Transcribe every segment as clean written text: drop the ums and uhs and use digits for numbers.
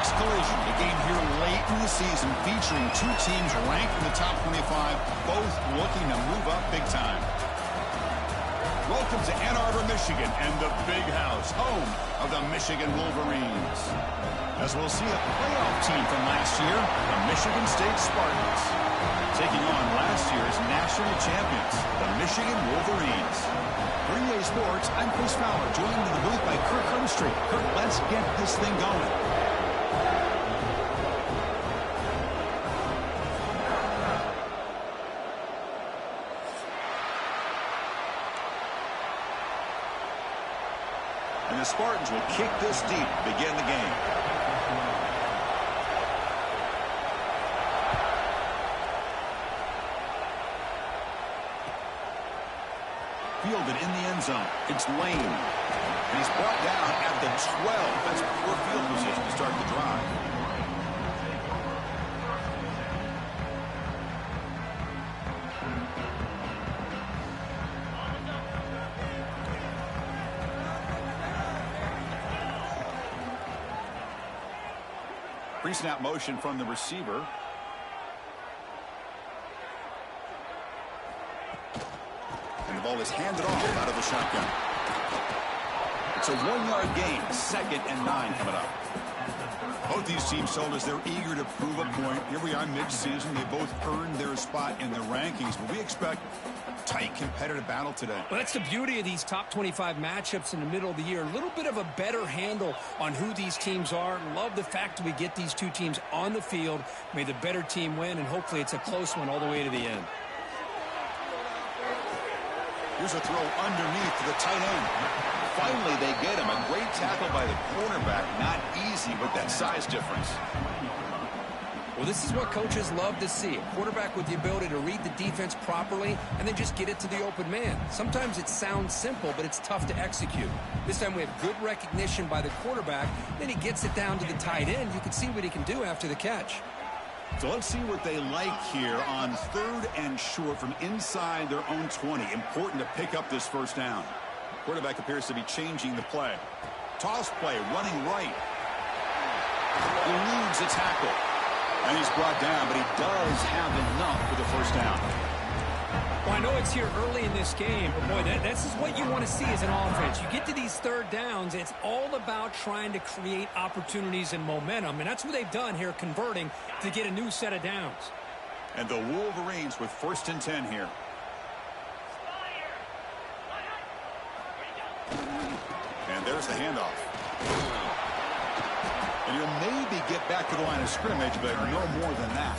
next collision, a game here late in the season featuring two teams ranked in the top 25, both looking to move up big time. Welcome to Ann Arbor, Michigan, and the Big House, home of the Michigan Wolverines. As we'll see a playoff team from last year, the Michigan State Spartans, taking on last year's national champions, the Michigan Wolverines. For EA Sports, I'm Chris Fowler, joined in the booth by Kirk Hermstreet. Kirk, let's get this thing going. And the Spartans will kick this deep to begin the game. Fielded in the end zone. It's Lane. And he's brought down at the 12. That's poor field position to start the drive. Pre-snap motion from the receiver. And the ball is handed off out of the shotgun. It's a 1-yard gain. 2nd and 9 coming up. Both these teams told us they're eager to prove a point. Here we are mid-season. They both earned their spot in the rankings, but we expect tight competitive battle today. Well, that's the beauty of these top 25 matchups in the middle of the year. A little bit of a better handle on who these teams are. Love the fact that we get these two teams on the field. May the better team win, and hopefully it's a close one all the way to the end. Here's a throw underneath to the tight end. Finally, they get him. A great tackle by the cornerback. Not easy with that size difference. Well, this is what coaches love to see. A quarterback with the ability to read the defense properly and then just get it to the open man. Sometimes it sounds simple, but it's tough to execute. This time we have good recognition by the quarterback. Then he gets it down to the tight end. You can see what he can do after the catch. So let's see what they like here on 3rd and short from inside their own 20. Important to pick up this first down. Quarterback appears to be changing the play. Toss play, running right. Eludes a tackle. And he's brought down, but he does have enough for the first down. Well, I know it's here early in this game, but boy, this is what you want to see as an offense. You get to these 3rd downs, it's all about trying to create opportunities and momentum, and that's what they've done here, converting to get a new set of downs. And the Wolverines with 1st and 10 here. And there's the handoff. And you'll maybe get back to the line of scrimmage, but no more than that.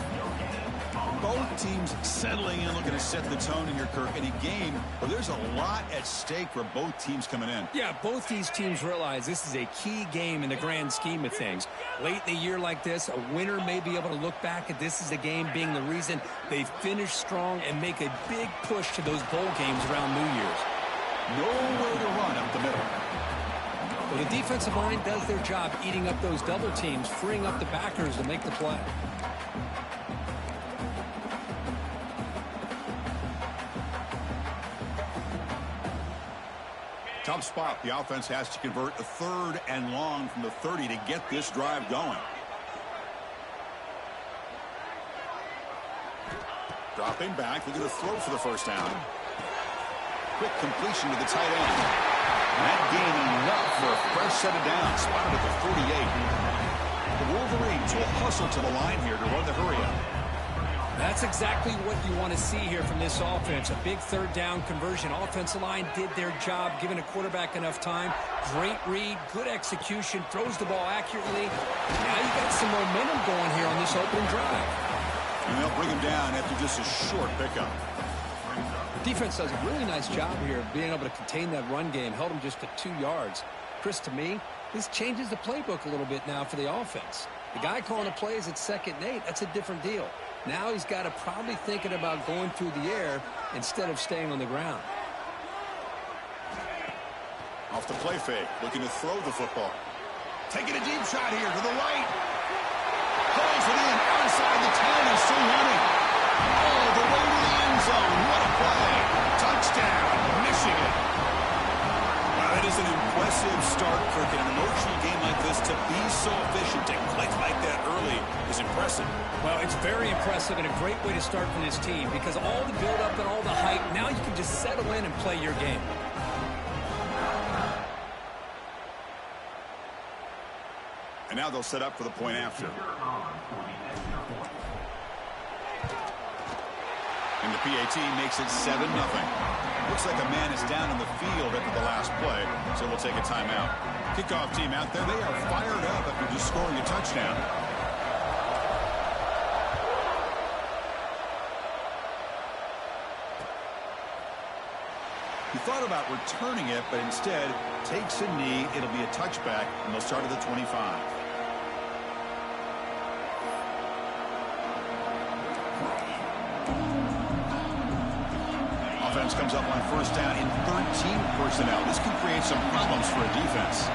Both teams settling in, looking to set the tone in your Kirk. In a game where there's a lot at stake for both teams coming in. Yeah, both these teams realize this is a key game in the grand scheme of things. Late in a year like this, a winner may be able to look back at this as a game being the reason they finish strong and make a big push to those bowl games around New Year's. Nowhere to run up the middle. Well, the defensive line does their job eating up those double teams, freeing up the backers to make the play. Tough spot. The offense has to convert a 3rd and long from the 30 to get this drive going. Dropping back, looking to throw for the first down. Quick completion to the tight end. That gain enough for a fresh set of downs. Spotted at the 48. The Wolverines will hustle to the line here to run the hurry up. That's exactly what you want to see here from this offense. A big 3rd down conversion. Offensive line did their job, giving a quarterback enough time. Great read, good execution, throws the ball accurately. Now you got some momentum going here on this opening drive. And they'll bring him down after just a short pickup. Defense does a really nice job here of being able to contain that run game. Held him just to 2 yards. Chris, to me, this changes the playbook a little bit now for the offense. The guy calling the plays at 2nd and 8, that's a different deal. Now he's got to probably thinking about going through the air instead of staying on the ground. Off the play fake, looking to throw the football. Taking a deep shot here to the right. Pulls it in outside the 10. He's still running. All the way to the end zone. What a play. Touchdown, Michigan. Wow, that is an impressive start, Kirk, in an emotional game like this to be so efficient, to click Well, it's very impressive and a great way to start for this team because all the build-up and all the hype, now you can just settle in and play your game. And now they'll set up for the point after. And the PAT makes it 7-0. Looks like a man is down in the field after the last play, so we'll take a timeout. Kickoff team out there, they are fired up after just scoring a touchdown. He thought about returning it, but instead takes a knee. It'll be a touchback, and they'll start at the 25. Offense comes up on first down in 13 personnel. This can create some problems for a defense.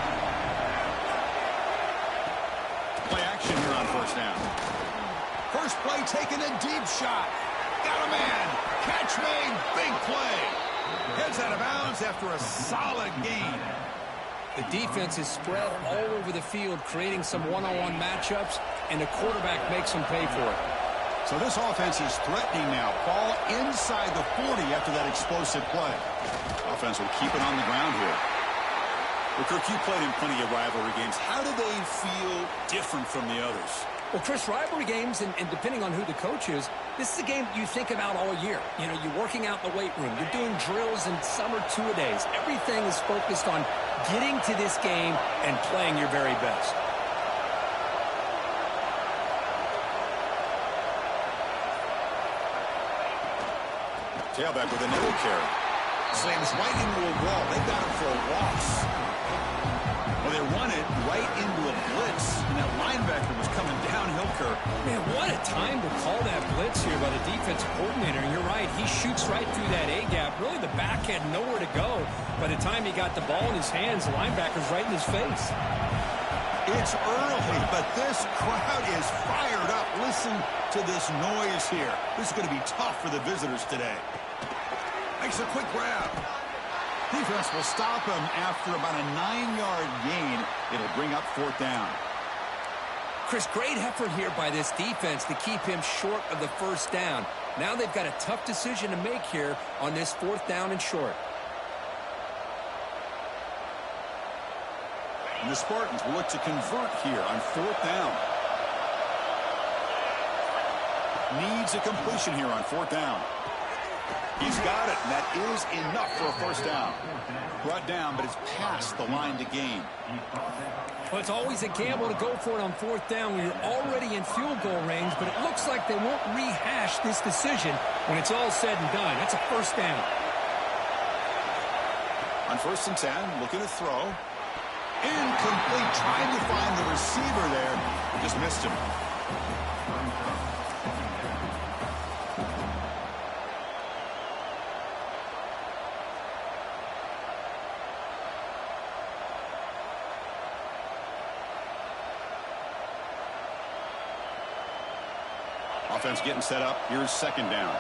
Play action here on first down. First play taking a deep shot. Got a man. Catch made. Big play. Heads out of bounds after a solid gain. The defense is spread all over the field, creating some one-on-one matchups, and the quarterback makes them pay for it. So this offense is threatening now. Ball inside the 40 after that explosive play. Offense will keep it on the ground here. Well, Kirk, you played in plenty of rivalry games. How do they feel different from the others? Well, Chris, rivalry games, and depending on who the coach is, this is a game you think about all year. You know, you're working out in the weight room. You're doing drills and summer two-a-days. Everything is focused on getting to this game and playing your very best. Tailback with another carry. Slams right into a wall. They got him for a loss. Well, they run it right into a blitz, and that linebacker was coming downhill, Kirk. Man, what a time to call that blitz here by the defensive coordinator. And you're right, he shoots right through that A-gap. Really, the back had nowhere to go. By the time he got the ball in his hands, the linebacker's right in his face. It's early, but this crowd is fired up. Listen to this noise here. This is going to be tough for the visitors today. Makes a quick grab. Defense will stop him after about a 9-yard gain. It'll bring up fourth down. Chris, great effort here by this defense to keep him short of the first down. Now they've got a tough decision to make here on this fourth down and short. And the Spartans will look to convert here on fourth down. Needs a completion here on fourth down. He's got it, and that is enough for a first down. Brought down, but it's past the line to gain. Well, it's always a gamble to go for it on fourth down when you're already in field goal range, but it looks like they won't rehash this decision when it's all said and done. That's a first down. On 1st and 10, looking to throw. Incomplete, trying to find the receiver there. Just missed him. Offense getting set up. Here's second down.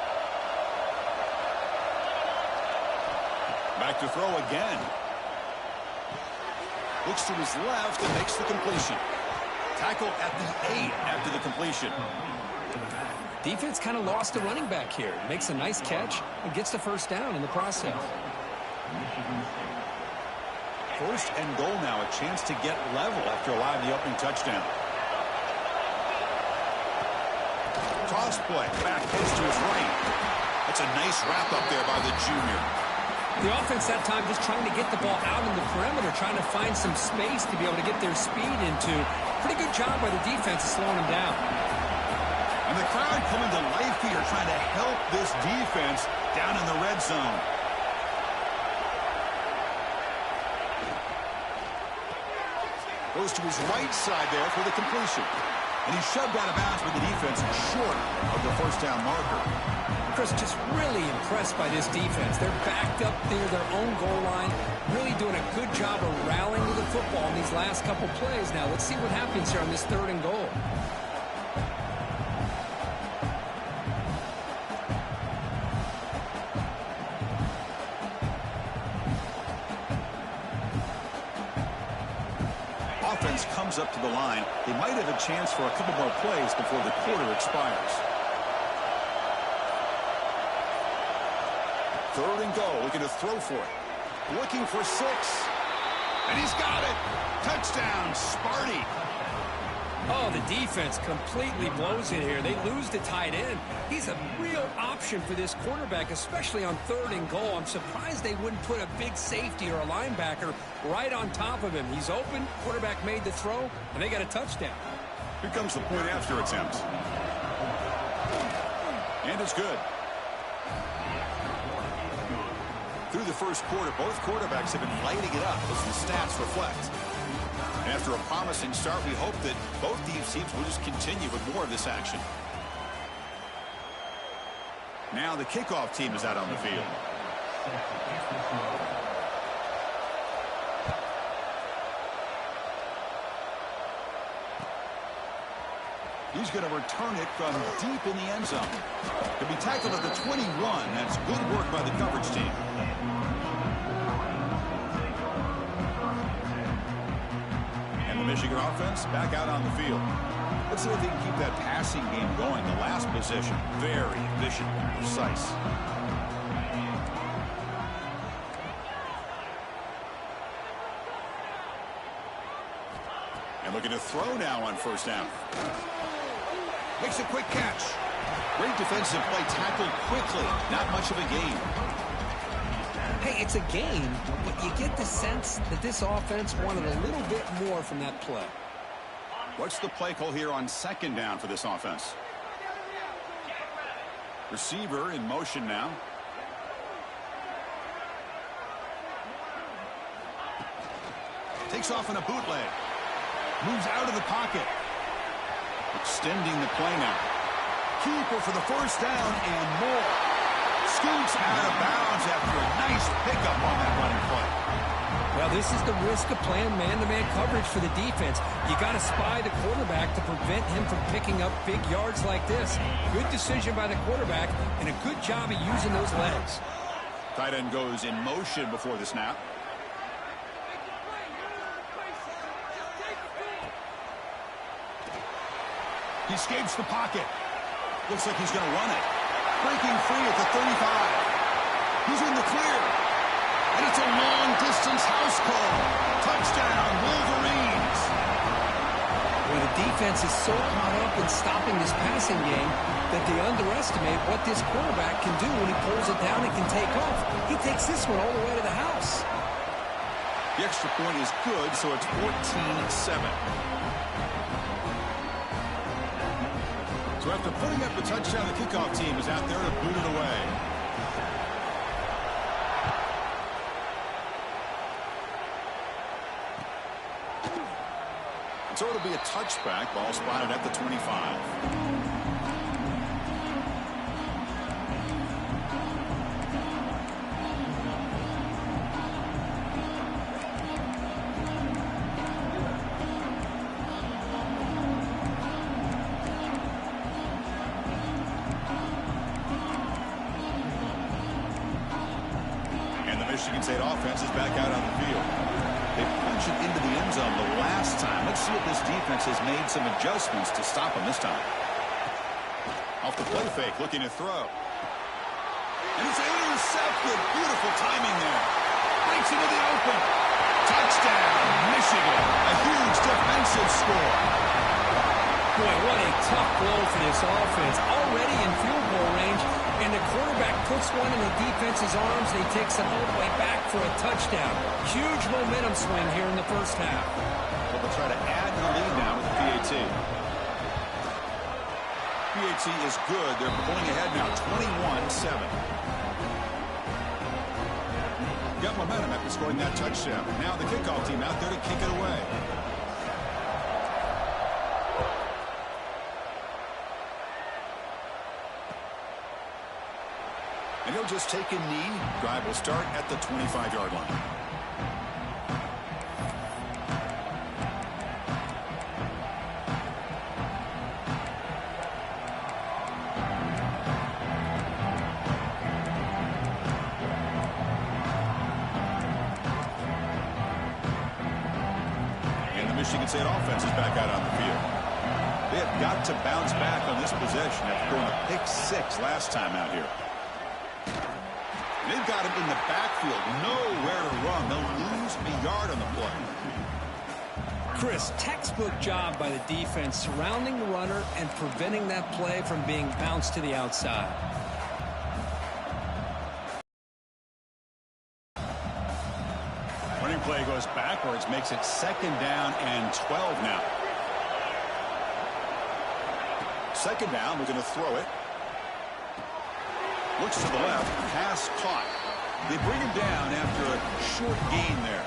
Back to throw again. Looks to his left and makes the completion. Tackle at the 8 after the completion. Defense kind of lost a running back here. Makes a nice catch and gets the first down in the process. First and goal now. A chance to get level after allowing the opening touchdown. Toss play. Back pitch to his right. That's a nice wrap up there by the junior. The offense that time just trying to get the ball out in the perimeter, trying to find some space to be able to get their speed into. Pretty good job by the defense of slowing them down. And the crowd coming to life here, trying to help this defense down in the red zone. Goes to his right side there for the completion. And he's shoved out of bounds with the defense short of the first down marker. Chris, just really impressed by this defense. They're backed up near their own goal line, really doing a good job of rallying to the football in these last couple plays. Now, let's see what happens here on this third and goal. Offense comes comes up to the line. They might have a chance for a couple more plays before the quarter expires. 3rd and goal, looking to throw for it. Looking for 6. And he's got it. Touchdown, Sparty. Oh, the defense completely blows it here. They lose the tight end. He's a real option for this quarterback, especially on 3rd and goal. I'm surprised they wouldn't put a big safety or a linebacker right on top of him. He's open, quarterback made the throw, and they got a touchdown. Here comes the point after attempt. And it's good. Through the first quarter, both quarterbacks have been lighting it up as the stats reflect. And after a promising start, we hope that both these teams will just continue with more of this action. Now the kickoff team is out on the field. He's going to return it from deep in the end zone. He'll be tackled at the 21. That's good work by the coverage team. And the Michigan offense back out on the field. Let's see if they can keep that passing game going. The last possession, very efficient and precise. And looking to throw now on 1st down. Makes a quick catch. Great defensive play, tackled quickly. Not much of a gain. Hey, it's a gain, but you get the sense that this offense wanted a little bit more from that play. What's the play call here on 2nd down for this offense? Receiver in motion now. Takes off in a bootleg. Moves out of the pocket. Extending the play now. Keeper for the 1st down and more. Scoots out of bounds after a nice pickup on that running play. Well, this is the risk of playing man-to-man coverage for the defense. You got to spy the quarterback to prevent him from picking up big yards like this. Good decision by the quarterback and a good job of using those legs. Tight end goes in motion before the snap. He escapes the pocket. Looks like he's going to run it. Breaking free at the 35. He's in the clear. And it's a long-distance house call. Touchdown, Wolverines. Well, the defense is so caught up in stopping this passing game that they underestimate what this quarterback can do when he pulls it down and can take off. He takes this one all the way to the house. The extra point is good, so it's 14-7. So after putting up a touchdown, the kickoff team is out there to boot it away. And so it'll be a touchback. Ball spotted at the 25. Michigan State offense is back out on the field. They punched it into the end zone the last time. Let's see if this defense has made some adjustments to stop them this time. Off the play fake, looking to throw. And it's intercepted. Beautiful timing there. Breaks into the open. Touchdown, Michigan. A huge defensive score. Boy, what a tough blow for this offense. Already in field goal range, and the quarterback puts one in the defense's arms, and he takes it all the way back for a touchdown. Huge momentum swing here in the 1st half. Well, they'll try to add to the lead now with the PAT. PAT is good. They're pulling ahead now, 21-7. Got momentum after scoring that touchdown. Now the kickoff team out there to kick it away. And he'll just take a knee. Drive will start at the 25-yard line. guess you could say an offense is back out on the field. They have got to bounce back on this possession after throwing a pick 6 last time out here. They've got him in the backfield, nowhere to run. They'll lose a yard on the play. Chris, textbook job by the defense surrounding the runner and preventing that play from being bounced to the outside. Running play goes backwards, makes it 2nd down and 12 now. 2nd down, we're going to throw it. Looks to the left, pass caught. They bring him down after a short gain there.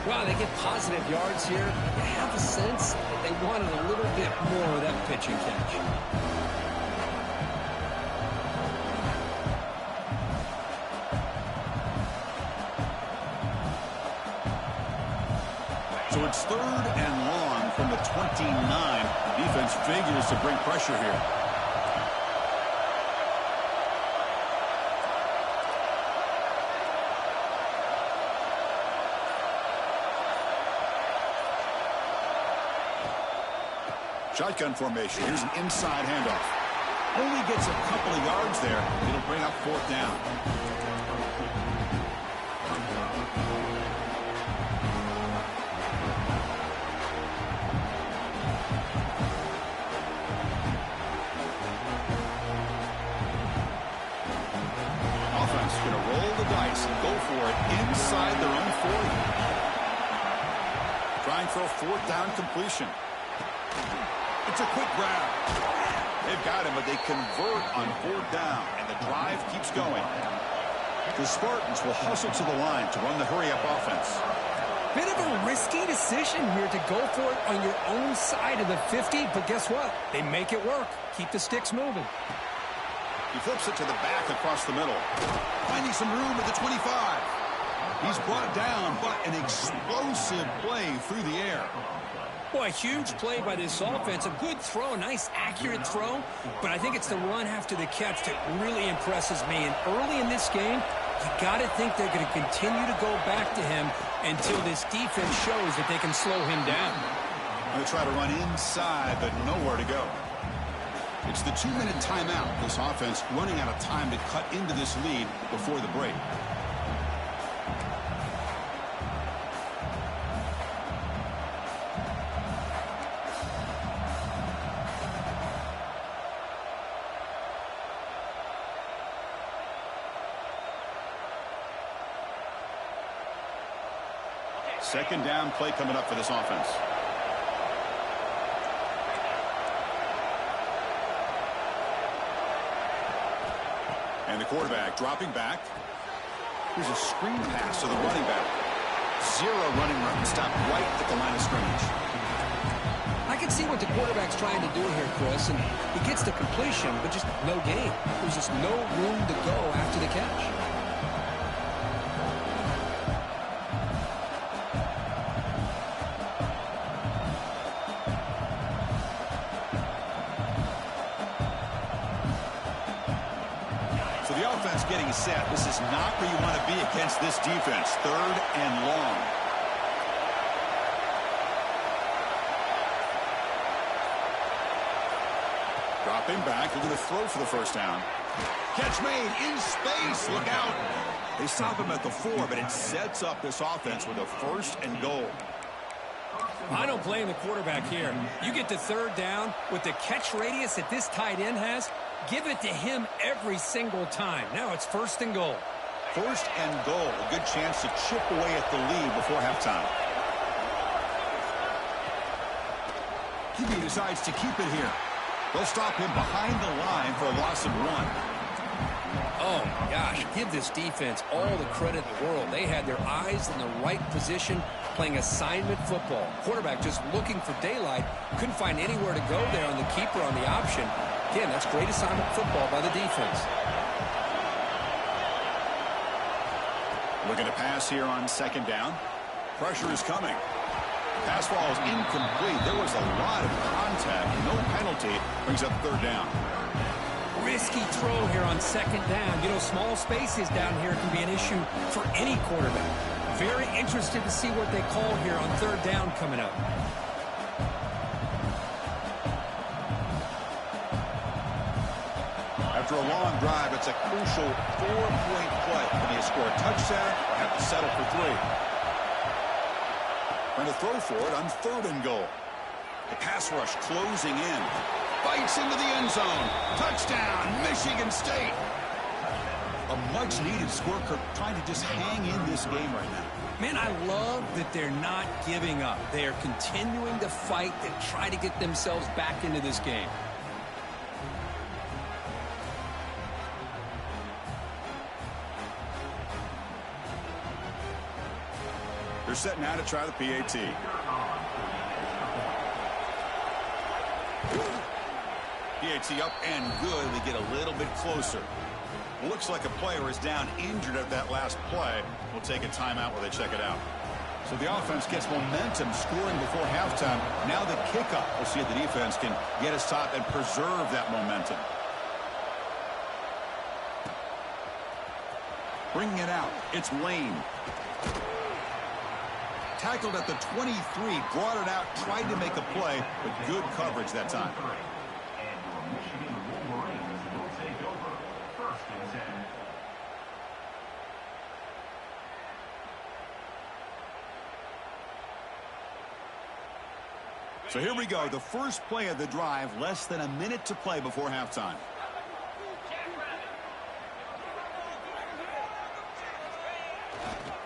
Wow, they get positive yards here. You have a sense that they wanted a little bit more of that pitch and catch. So it's 3rd and long from the 29. The defense figures to bring pressure here. Shotgun formation. Here's an inside handoff. Only gets a couple of yards there. It'll bring up 4th down. Offense going to roll the dice and go for it inside their own 40. Try and throw 4th down completion. It's a quick grab. They've got him, but they convert on 4th down, and the drive keeps going. The Spartans will hustle to the line to run the hurry-up offense. Bit of a risky decision here to go for it on your own side of the 50, but guess what? They make it work. Keep the sticks moving. He flips it to the back across the middle. Finding some room at the 25. He's brought down, but an explosive play through the air. Boy, a huge play by this offense. A good throw, a nice accurate throw. But I think it's the run after the catch that really impresses me. And early in this game, you got to think they're going to continue to go back to him until this defense shows that they can slow him down. They try to run inside, but nowhere to go. It's the 2-minute timeout. This offense running out of time to cut into this lead before the break. Second down play coming up for this offense. And the quarterback dropping back. Here's a screen pass to the running back. 0 running room. Stopped right at the line of scrimmage. I can see what the quarterback's trying to do here, Chris, and he gets the completion, but just no gain. There's just no room to go after the catch. Getting set. This is not where you want to be against this defense. 3rd and long. Dropping back. They're going to throw for the 1st down. Catch made in space. Look out. They stop him at the 4, but it sets up this offense with a 1st and goal. I don't blame the quarterback here. You get the 3rd down with the catch radius that this tight end has. Give it to him every single time. Now it's 1st and goal. 1st and goal. A good chance to chip away at the lead before halftime. QB decides to keep it here. They'll stop him behind the line for a loss of 1. Oh, my gosh. Give this defense all the credit in the world. They had their eyes in the right position playing assignment football. Quarterback just looking for daylight. Couldn't find anywhere to go there on the keeper on the option. Again, that's great assignment football by the defense. Looking to pass here on 2nd down. Pressure is coming. Pass ball is incomplete. There was a lot of contact. No penalty. Brings up 3rd down. Risky throw here on 2nd down. You know, small spaces down here can be an issue for any quarterback. Very interested to see what they call here on third down coming up. After a long drive, it's a crucial 4-point play. Can you score a touchdown or have to settle for 3? Trying to throw for it on 3rd and goal. The pass rush closing in. Bites into the end zone. Touchdown, Michigan State. A much-needed score, Kirk, trying to just hang in this game right now. Man, I love that they're not giving up. They are continuing to fight and try to get themselves back into this game. They're set now to try the PAT. PAT up and good. They get a little bit closer. Looks like a player is down injured at that last play. We'll take a timeout while they check it out. So the offense gets momentum scoring before halftime. Now the kickoff. We'll see if the defense can get a stop and preserve that momentum. Bringing it out. It's Lane. Tackled at the 23, brought it out, tried to make a play, but good coverage that time. So here we go, the first play of the drive, less than a minute to play before halftime.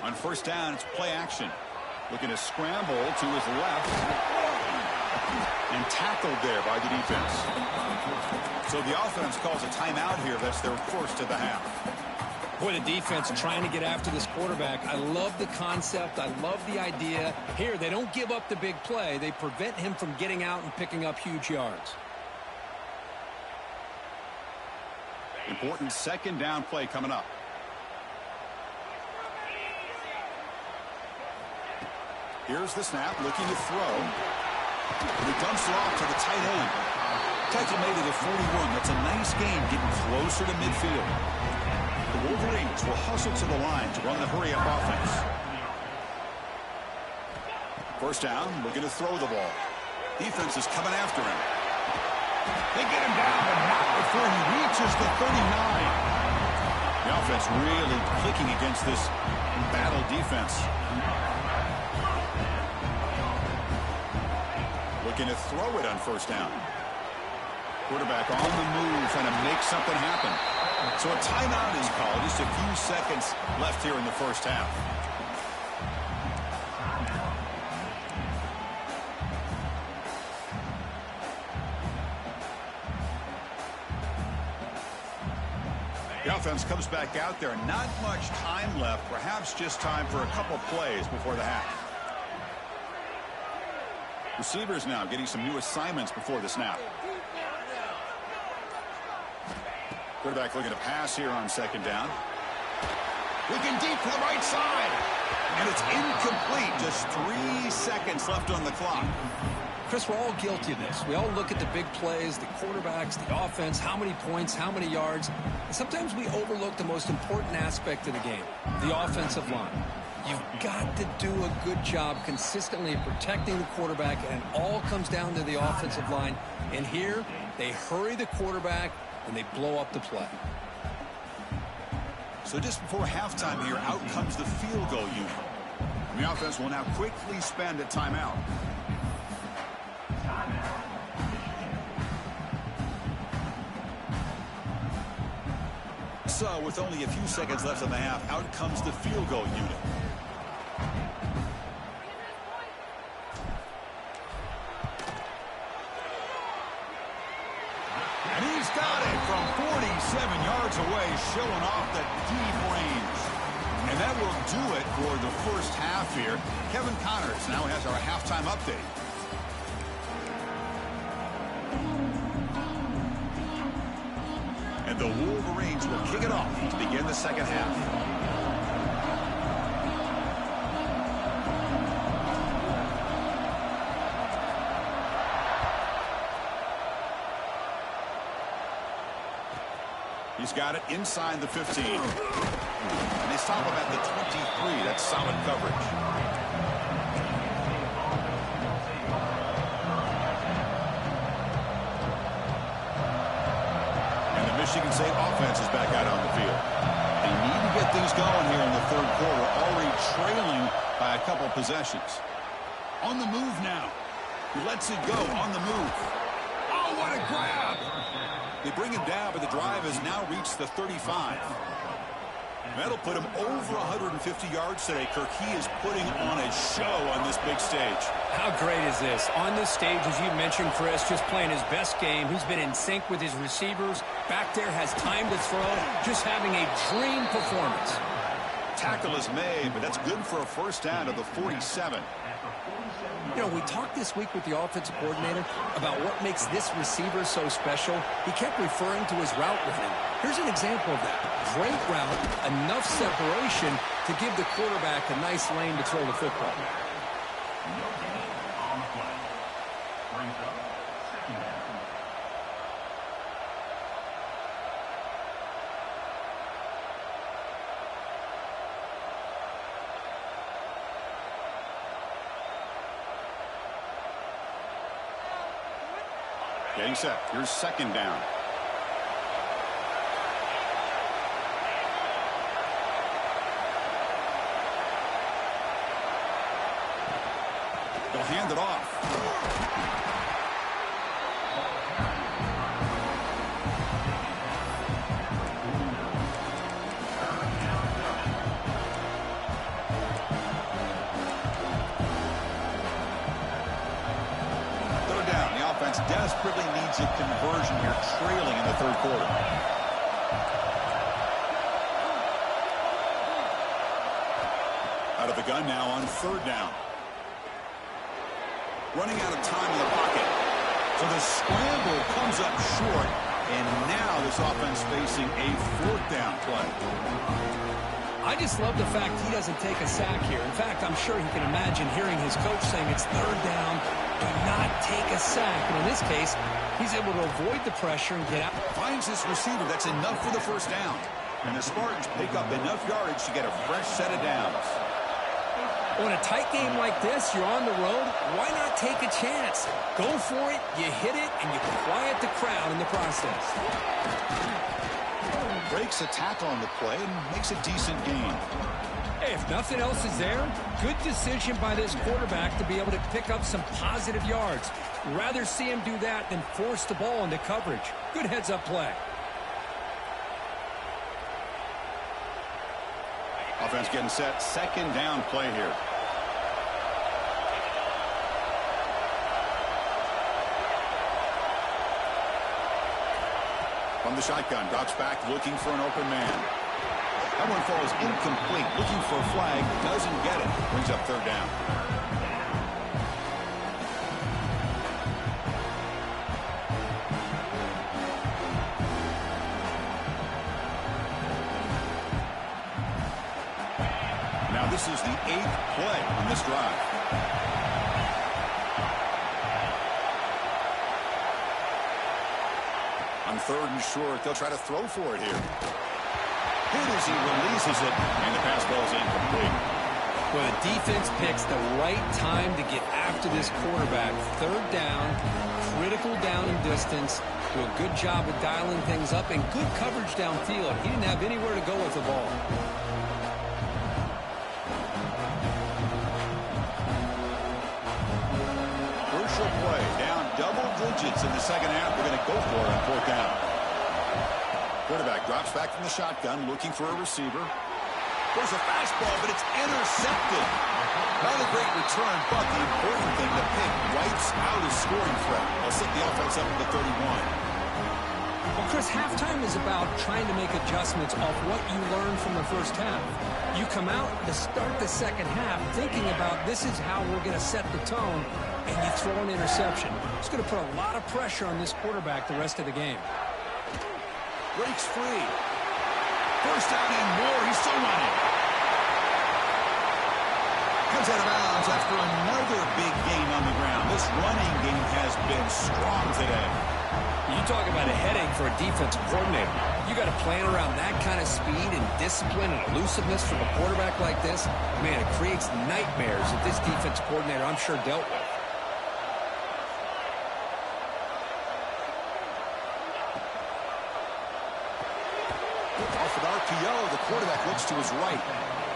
On first down, it's play action. Looking to scramble to his left. And tackled there by the defense. So the offense calls a timeout here. That's their first of the half. Boy, the defense trying to get after this quarterback. I love the concept. I love the idea. Here, they don't give up the big play. They prevent him from getting out and picking up huge yards. Important second down play coming up. Here's the snap, looking to throw. And he dumps it off to the tight end. Tackle made at the 41. That's a nice game, getting closer to midfield. The Wolverines will hustle to the line to run the hurry-up offense. First down, looking to throw the ball. Defense is coming after him. They get him down, but not before he reaches the 39. The offense really clicking against this embattled defense. Looking to throw it on first down. Quarterback on the move, trying to make something happen. So a timeout is called. Just a few seconds left here in the first half. The offense comes back out there. Not much time left. Perhaps just time for a couple plays before the half. Receivers now getting some new assignments before the snap. Quarterback looking to pass here on second down. Looking deep to the right side. And it's incomplete. Just 3 seconds left on the clock. Chris, we're all guilty of this. We all look at the big plays, the quarterbacks, the offense, how many points, how many yards. And sometimes we overlook the most important aspect of the game, the offensive line. You've got to do a good job consistently protecting the quarterback, and it all comes down to the offensive line. And here, they hurry the quarterback, and they blow up the play. So just before halftime here, out comes the field goal unit. And the offense will now quickly spend a timeout. So with only a few seconds left in the half, out comes the field goal unit. And he's got it from 47 yards away, showing off the deep range. And that will do it for the first half here. Kevin Connors now has our halftime update. And the Wolverines will kick it off to begin the second half. He's got it inside the 15. And they stop him at the 23. That's solid coverage. And the Michigan State offense is back out on the field. They need to get things going here in the third quarter, already trailing by a couple possessions. On the move now. He lets it go on the move. Oh, what a grab! They bring him down, but the drive has now reached the 35. That'll put him over 150 yards today, Kirk. He is putting on a show on this big stage. How great is this? On this stage, as you mentioned, Chris, just playing his best game. He's been in sync with his receivers. Back there, has time to throw. Just having a dream performance. Tackle is made, but that's good for a first down to the 47. You know, we talked this week with the offensive coordinator about what makes this receiver so special. He kept referring to his route running. Here's an example of that. Great route, enough separation to give the quarterback a nice lane to throw the football. Getting set. Here's second down. They'll hand it off. Desperately needs a conversion here, trailing in the third quarter. Out of the gun now on third down. Running out of time in the pocket. So the scramble comes up short, and now this offense facing a fourth down play. I just love the fact he doesn't take a sack here. In fact, I'm sure he can imagine hearing his coach saying it's third down, do not take a sack. And in this case, he's able to avoid the pressure and get out. Finds this receiver. That's enough for the first down. And the Spartans pick up enough yardage to get a fresh set of downs. On a tight game like this, you're on the road, why not take a chance? Go for it, you hit it, and you quiet the crowd in the process. Breaks a tackle on the play and makes a decent gain. Hey, if nothing else is there, good decision by this quarterback to be able to pick up some positive yards. Rather see him do that than force the ball into coverage. Good heads-up play. Offense getting set. Second down play here. From the shotgun, drops back, looking for an open man. That one falls incomplete, looking for a flag, doesn't get it. Brings up third down. Now this is the 8th play on this drive. On third and short, they'll try to throw for it here. Hit as he releases it, and the pass ball is incomplete. Well, the defense picks the right time to get after this quarterback. Third down, critical down and distance. Do a good job of dialing things up and good coverage downfield. He didn't have anywhere to go with the ball. Crucial play, down double digits in the second half. They're going to go for it on fourth down. Quarterback drops back from the shotgun, looking for a receiver. There's a fastball, but it's intercepted. Not a great return, but the important thing, the pick wipes out his scoring threat. They'll set the offense up to the 31. Well, Chris, halftime is about trying to make adjustments off what you learned from the first half. You come out to start the second half thinking about this is how we're going to set the tone, and you throw an interception. It's going to put a lot of pressure on this quarterback the rest of the game. Breaks free. First down and more. He's still running. Comes out of bounds after another big gain on the ground. This running game has been strong today. You talk about a headache for a defensive coordinator. You got to plan around that kind of speed and discipline and elusiveness from a quarterback like this. Man, it creates nightmares that this defensive coordinator, I'm sure, dealt with. Off an RPO, the quarterback looks to his right,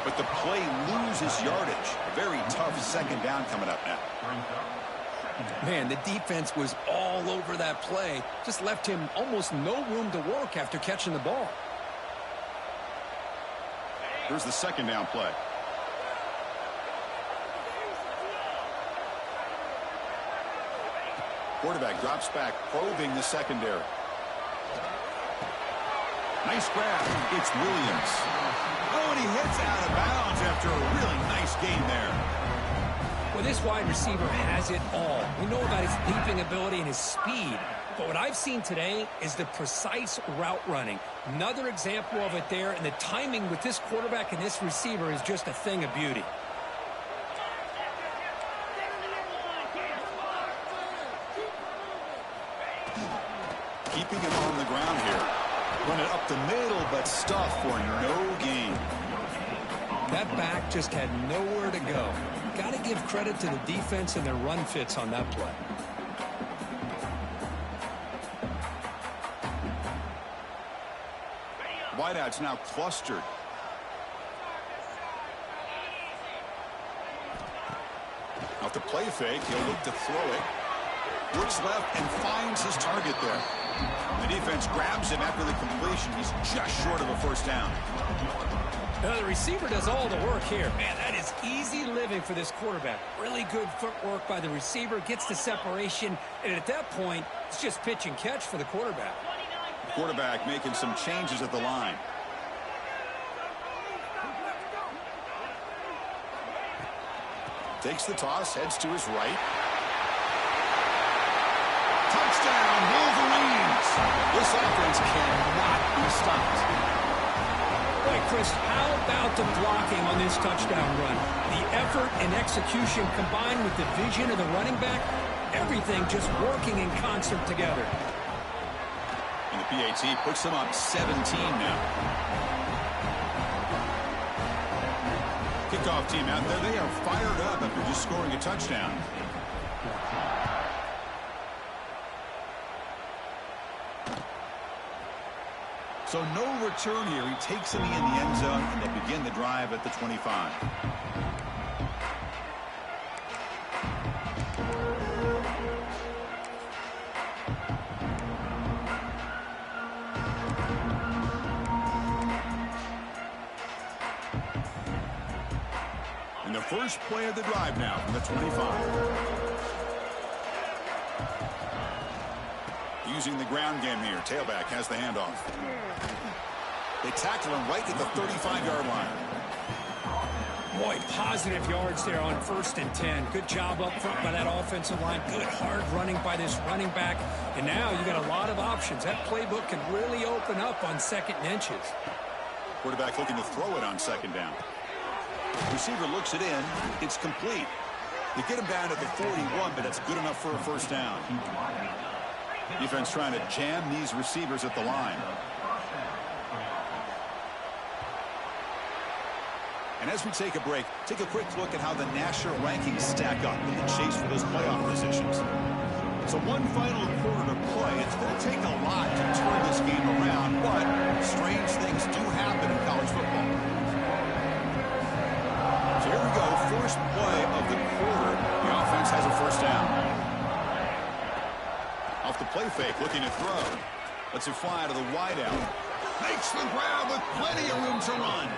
but the play loses yardage. A very tough second down coming up now. Man, the defense was all over that play. Just left him almost no room to work after catching the ball. Here's the second down play. Quarterback drops back, probing the secondary. Nice grab. It's Williams. Oh, and he hits out of bounds after a really nice gain there. Well, this wide receiver has it all. We know about his leaping ability and his speed. But what I've seen today is the precise route running. Another example of it there, and the timing with this quarterback and this receiver is just a thing of beauty. Keeping him on the ground here. Run it up the middle, but stuff for no gain. That back just had nowhere to go. Got to give credit to the defense and their run fits on that play. Wideouts now clustered. Off the play fake, he'll look to throw it. Looks left and finds his target there. The defense grabs him after the completion. He's just short of a first down. Now the receiver does all the work here. Man, that is easy living for this quarterback. Really good footwork by the receiver, gets the separation, and at that point, it's just pitch and catch for the quarterback. Quarterback making some changes at the line. Takes the toss, heads to his right. Touchdown, Wolverines! This offense cannot be stopped. Boy, Chris, how about the blocking on this touchdown run? The effort and execution combined with the vision of the running back, everything just working in concert together. And the PAT puts them up 17 now. Kickoff team out there, they are fired up after just scoring a touchdown. So no return here. He takes him in the end zone, and they begin the drive at the 25. And the first play of the drive now from the 25. Using the ground game here. Tailback has the handoff. They tackle him right at the 35-yard line. Boy, positive yards there on 1st and 10. Good job up front by that offensive line. Good hard running by this running back. And now you got a lot of options. That playbook can really open up on 2nd and inches. Quarterback looking to throw it on 2nd down. Receiver looks it in. It's complete. They get him down at the 41, but that's good enough for a first down. Defense trying to jam these receivers at the line. And as we take a break, take a quick look at how the national rankings stack up in the chase for those playoff positions. So one final quarter to play. It's going to take a lot to turn this game around, but strange things do happen in college football. So here we go, first play of the quarter. The offense has a first down. Off the play fake, looking to throw. Lets it fly to the wideout. Makes the grab with plenty of room to run.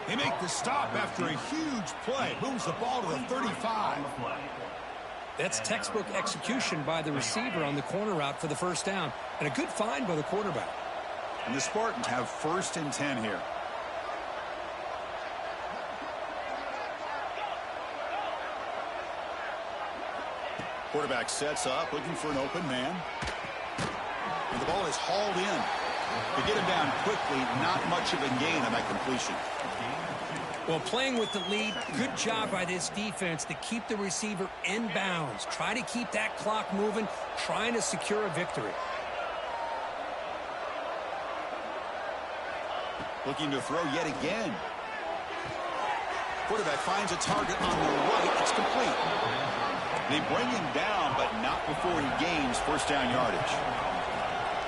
They make the stop after a huge play. Moves the ball to the 35. That's textbook execution by the receiver on the corner route for the first down. And a good find by the quarterback. And the Spartans have 1st and 10 here. Quarterback sets up, looking for an open man. And the ball is hauled in. To get him down quickly, not much of a gain on that completion. Well, playing with the lead, good job by this defense to keep the receiver in bounds. Try to keep that clock moving, trying to secure a victory. Looking to throw yet again. Quarterback finds a target on the right. It's complete. They bring him down, but not before he gains first down yardage.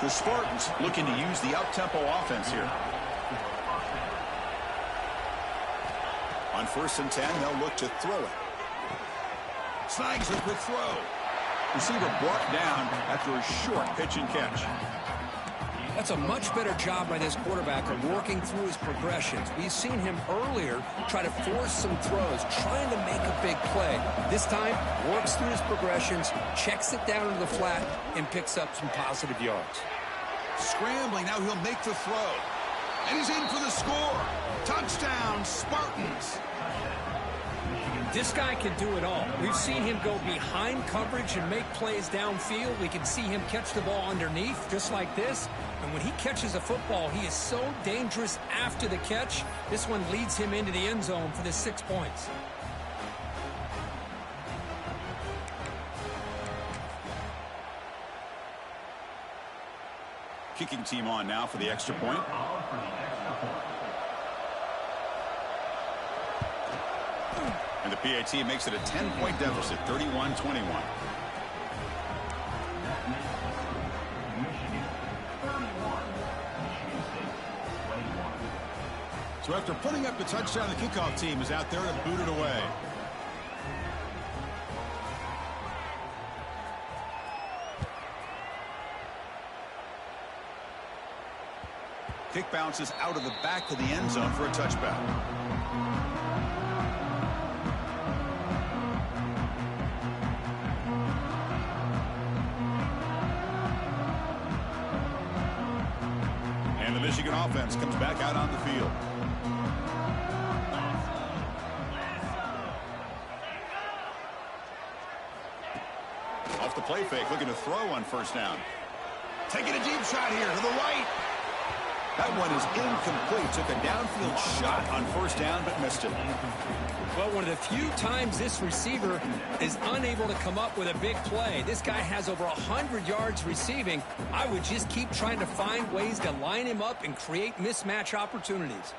The Spartans looking to use the up-tempo offense here. On 1st and 10, they'll look to throw it. Snags a quick throw. Receiver brought down after a short pitch and catch. That's a much better job by this quarterback of working through his progressions. We've seen him earlier try to force some throws, trying to make a big play. This time, works through his progressions, checks it down into the flat, and picks up some positive yards. Scrambling, now he'll make the throw. And he's in for the score. Touchdown, Spartans. This guy can do it all. We've seen him go behind coverage and make plays downfield. We can see him catch the ball underneath, just like this. And when he catches a football, he is so dangerous after the catch. This one leads him into the end zone for the 6 points. Kicking team on now for the extra point. And the PAT makes it a 10-point deficit, 31-21. So after putting up the touchdown, the kickoff team is out there to boot it away. Kick bounces out of the back of the end zone for a touchback. And the Michigan offense comes back out on the field. Off the play fake, looking to throw on 1st down. Taking a deep shot here to the right. That one is incomplete. Took a downfield shot on 1st down, but missed it. Well, one of the few times this receiver is unable to come up with a big play. This guy has over 100 yards receiving. I would just keep trying to find ways to line him up and create mismatch opportunities.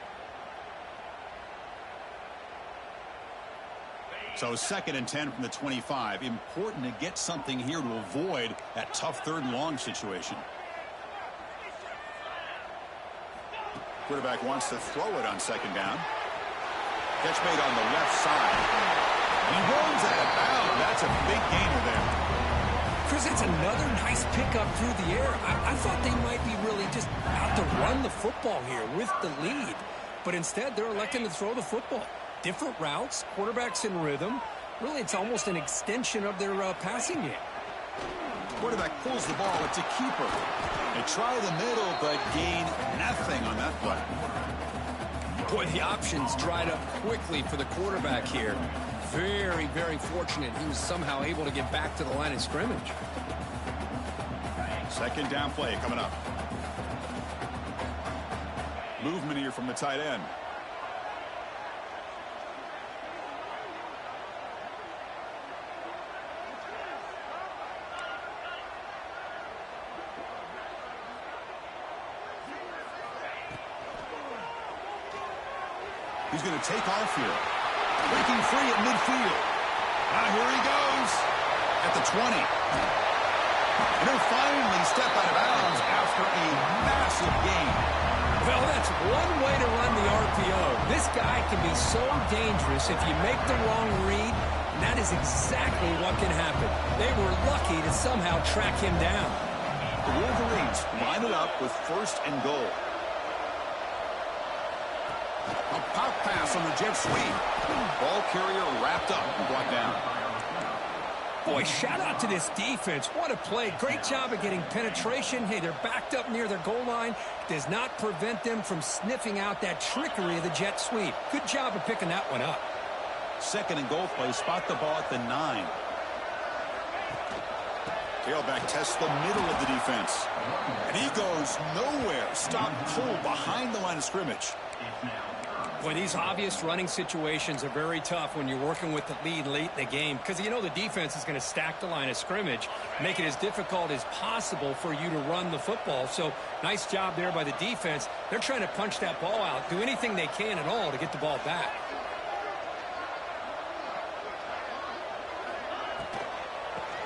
So 2nd and 10 from the 25. Important to get something here to avoid that tough 3rd and long situation. Quarterback wants to throw it on 2nd down. Catch made on the left side. And he rolls out of bounds. That's a big gainer there. Chris, it's another nice pickup through the air. I thought they might be really just out to run the football here with the lead. But instead, they're electing to throw the football. Different routes, quarterbacks in rhythm. Really, it's almost an extension of their passing game. Quarterback pulls the ball. It's a keeper. They try the middle, but gain nothing on that play. Boy, the options dried up quickly for the quarterback here. Very, very fortunate he was somehow able to get back to the line of scrimmage. 2nd down play coming up. Movement here from the tight end. He's going to take off here. Breaking free at midfield. Now here he goes at the 20. And he'll finally step out of bounds after a massive gain. Well, that's one way to run the RPO. This guy can be so dangerous if you make the wrong read. And that is exactly what can happen. They were lucky to somehow track him down. The Wolverines line it up with 1st and goal. A pop pass on the jet sweep. Ball carrier wrapped up and brought down. Boy, shout out to this defense. What a play. Great job of getting penetration. Hey, they're backed up near their goal line. Does not prevent them from sniffing out that trickery of the jet sweep. Good job of picking that one up. 2nd and goal play. Spot the ball at the 9. Tailback tests the middle of the defense. And he goes nowhere. Stop pull behind the line of scrimmage. Boy, these obvious running situations are very tough when you're working with the lead late in the game because you know the defense is going to stack the line of scrimmage, make it as difficult as possible for you to run the football. So nice job there by the defense. They're trying to punch that ball out, do anything they can at all to get the ball back.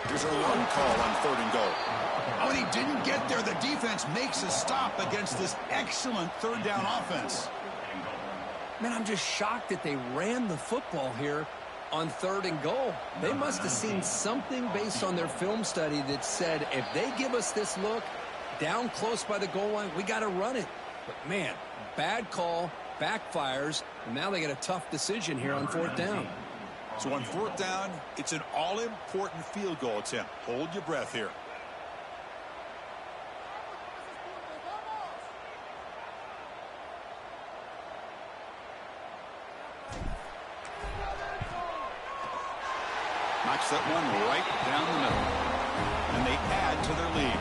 Here's a run call on 3rd and goal. Oh, and he didn't get there. The defense makes a stop against this excellent 3rd down offense. Man, I'm just shocked that they ran the football here on 3rd and goal. They must have seen something based on their film study that said, if they give us this look down close by the goal line, we got to run it. But, man, bad call, backfires, and now they get a tough decision here on 4th down. So on 4th down, it's an all-important field goal attempt. Hold your breath here. Knocks that one right down the middle. And they add to their lead.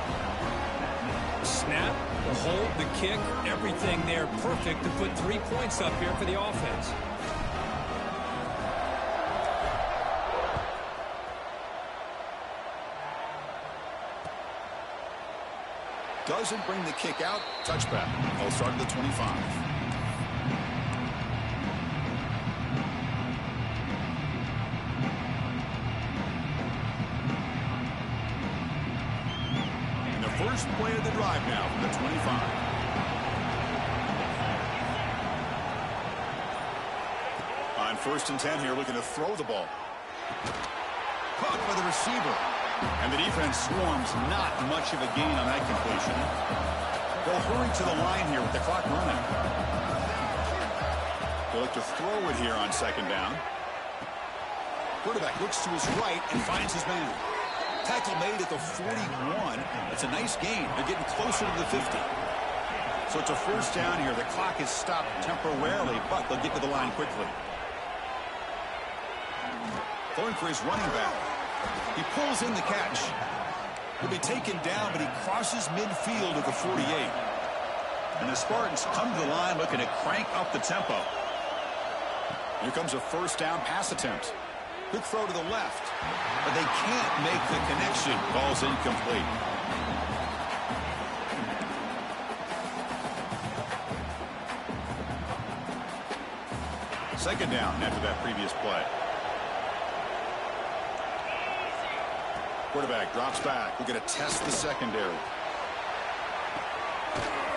Snap, the hold, the kick, everything there perfect to put 3 points up here for the offense. Doesn't bring the kick out. Touchback. Ball start at the 25. First play of the drive now from the 25. On 1st and 10 here, looking to throw the ball. Caught by the receiver. And the defense swarms, not much of a gain on that completion. They'll hurry to the line here with the clock running. They'll look to throw it here on 2nd down. Quarterback looks to his right and finds his man. Tackle made at the 41. It's a nice gain. They're getting closer to the 50. So it's a 1st down here. The clock is stopped temporarily, but they'll get to the line quickly. Throwing for his running back. He pulls in the catch. He'll be taken down, but he crosses midfield at the 48. And the Spartans come to the line looking to crank up the tempo. Here comes a 1st down pass attempt. Good throw to the left, but they can't make the connection. Ball's incomplete. Second down after that previous play. Quarterback drops back. We're going to test the secondary.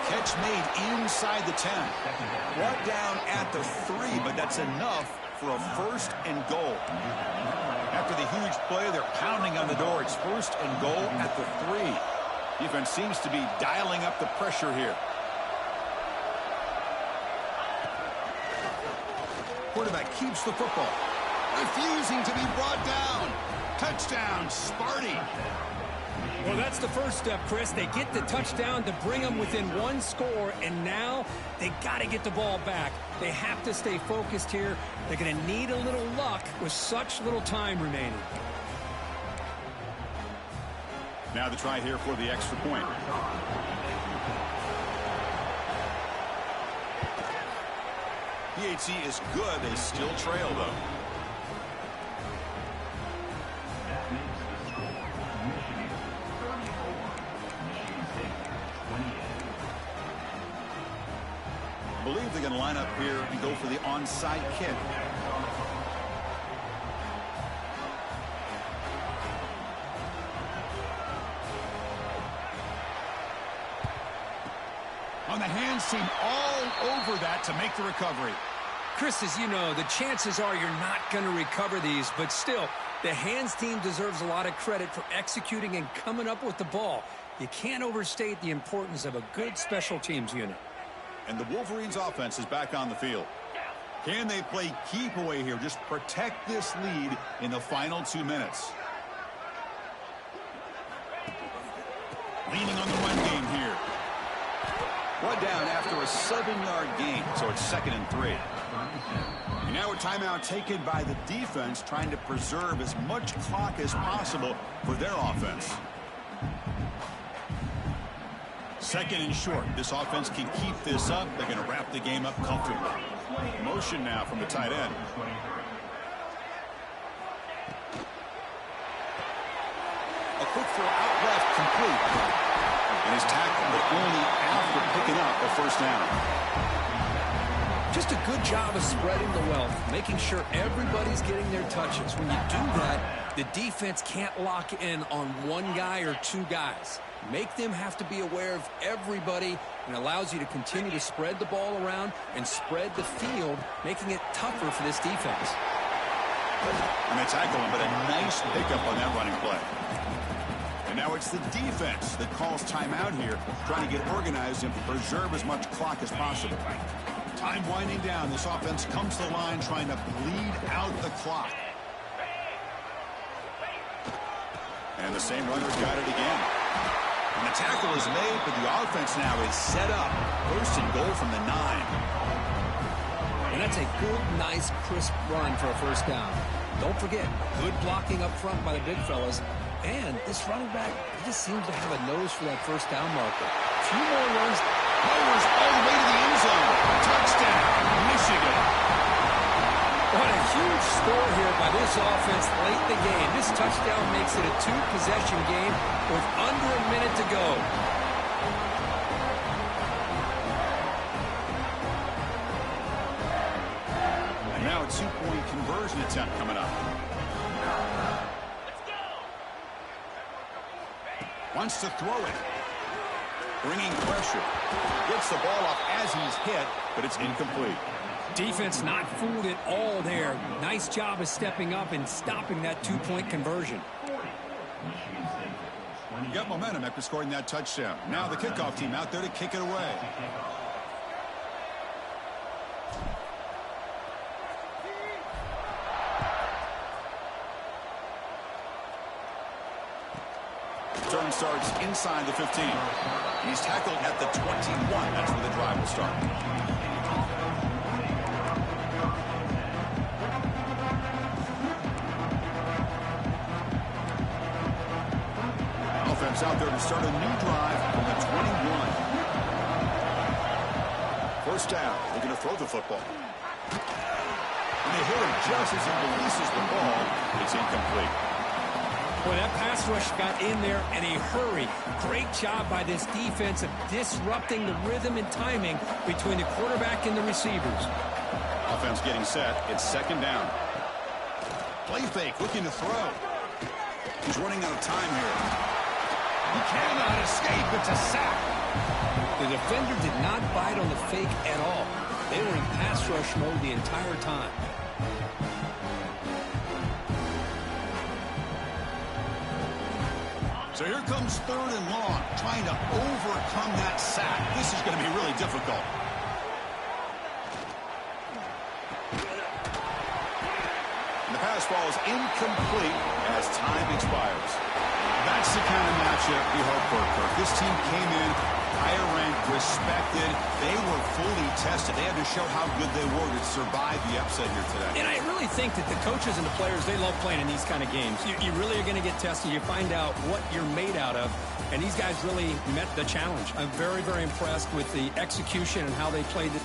Catch made inside the 10. Brought down at the 3, but that's enough for a 1st and goal. After the huge play, they're pounding on the door. It's 1st and goal at the 3. Defense seems to be dialing up the pressure here. Quarterback keeps the football. Refusing to be brought down. Touchdown, Sparty. Well, that's the first step, Chris. They get the touchdown to bring them within 1 score, and now they got to get the ball back. They have to stay focused here. They're going to need a little luck with such little time remaining. Now the try here for the extra point. PAT is good. They still trail, though. I believe they're going to line up here and go for the onside kick. On the hands team all over that to make the recovery. Chris, as you know, the chances are you're not going to recover these, but still, the hands team deserves a lot of credit for executing and coming up with the ball. You can't overstate the importance of a good special teams unit. And the Wolverines offense is back on the field. Can they play keep away here? Just protect this lead in the final 2 minutes. Leaning on the run game here. One down after a 7-yard gain, so it's 2nd and 3. And now a timeout taken by the defense, trying to preserve as much clock as possible for their offense. Second and short. This offense can keep this up. They're going to wrap the game up comfortably. Motion now from the tight end. A quick throw out left, complete. And he's tackled, but only after picking up a first down. Just a good job of spreading the wealth, making sure everybody's getting their touches. When you do that, the defense can't lock in on one guy or two guys. Make them have to be aware of everybody, and allows you to continue to spread the ball around and spread the field, making it tougher for this defense. And they tackle him, but a nice pickup on that running play. And now it's the defense that calls timeout here, trying to get organized and preserve as much clock as possible. Time winding down. This offense comes to the line trying to bleed out the clock. And the same runner's got it again. And the tackle is made, but the offense now is set up. First and goal from the 9. And that's a good, nice, crisp run for a first down. Don't forget, good blocking up front by the big fellas. And this running back, he just seems to have a nose for that first down marker. A few more runs. Powers all the way to the end zone. Touchdown, Michigan. What a huge score here by this offense late in the game. This touchdown makes it a 2-possession game with under a minute to go. And now a 2-point conversion attempt coming up. Wants to throw it. Bringing pressure. Gets the ball off as he's hit, but it's incomplete. Defense not fooled at all there. Nice job of stepping up and stopping that 2-point conversion. You got momentum after scoring that touchdown. Now the kickoff team out there to kick it away. Turn starts inside the 15. He's tackled at the 21. That's where the drive will start. Offense out there to start a new drive from the 21. First down. They're going to throw the football. And they hit him just as he releases the ball. It's incomplete. Boy, that pass rush got in there in a hurry. Great job by this defense of disrupting the rhythm and timing between the quarterback and the receivers. Offense getting set. It's second down. Play fake, looking to throw. He's running out of time here. He cannot escape. It's a sack. The defender did not bite on the fake at all. They were in pass rush mode the entire time. So here comes third and long, trying to overcome that sack. This is going to be really difficult. And the pass ball is incomplete as time expires. That's the kind of matchup we hope for, Kirk. This team came in higher ranked, respected. They were fully tested. They had to show how good they were to survive the upset here today. And I really think that the coaches and the players, they love playing in these kind of games. You really are going to get tested. You find out what you're made out of. And these guys really met the challenge. I'm very, very impressed with the execution and how they played it.